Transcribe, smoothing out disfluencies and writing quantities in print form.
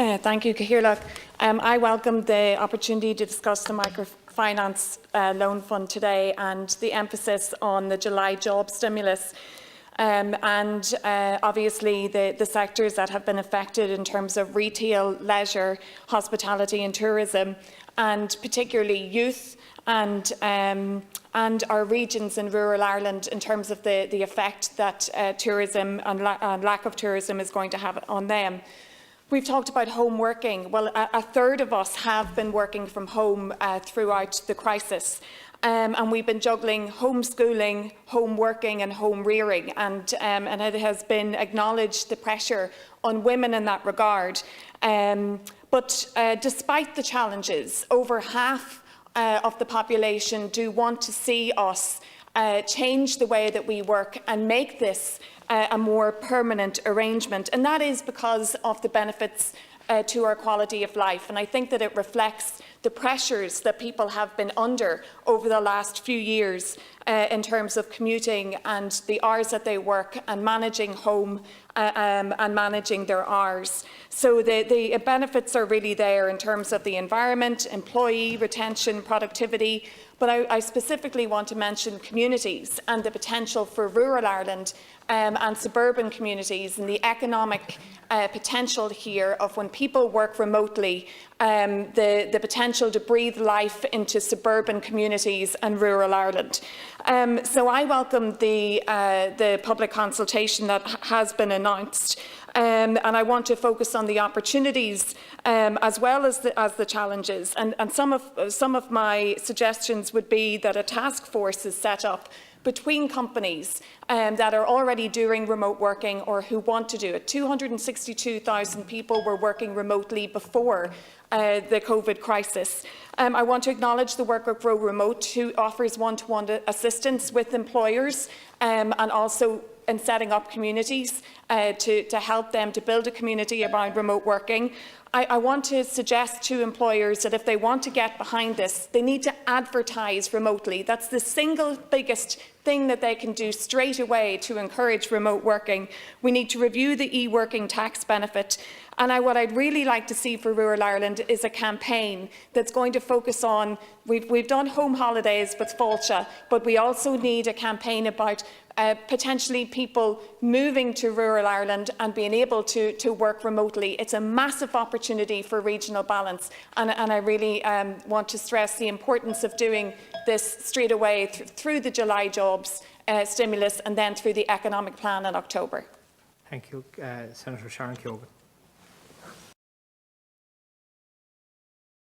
Thank you, Cathaoirleach. I welcome the opportunity to discuss the microfinance loan fund today and the emphasis on the July job stimulus. Obviously the sectors that have been affected in terms of retail, leisure, hospitality and tourism, and particularly youth and our regions in rural Ireland in terms of the effect that tourism and lack of tourism is going to have on them. We've talked about home working. Well, a third of us have been working from home throughout the crisis. And we've been juggling homeschooling, home working and home rearing, and it has been acknowledged the pressure on women in that regard. But despite the challenges, over half of the population do want to see us change the way that we work and make this a more permanent arrangement, and that is because of the benefits to our quality of life. And I think that it reflects the pressures that people have been under over the last few years in terms of commuting and the hours that they work and managing home and managing their hours. So the benefits are really there in terms of the environment, employee retention, productivity. But I specifically want to mention communities and the potential for rural Ireland and suburban communities and the economic potential here of when people work remotely, the potential to breathe life into suburban communities and rural Ireland. So I welcome the public consultation that has been announced. And I want to focus on the opportunities as well as the challenges. And some of my suggestions would be that a task force is set up between companies that are already doing remote working or who want to do it. 262,000 people were working remotely before the COVID crisis. I want to acknowledge the work of Grow Remote, who offers one-to-one assistance with employers and also in setting up communities to help them to build a community around remote working. I want to suggest to employers that if they want to get behind this, they need to advertise remotely. That's the single biggest thing that they can do straight away to encourage remote working. We need to review the e-working tax benefit. And what I'd really like to see for rural Ireland is a campaign that's going to focus on, we've done home holidays with Fáilte, but we also need a campaign about potentially people moving to rural Ireland and being able to work remotely. It's a massive opportunity for regional balance, and I really want to stress the importance of doing this straight away through the July jobs stimulus and then through the economic plan in October. Thank you. Senator Sharon Keoghan.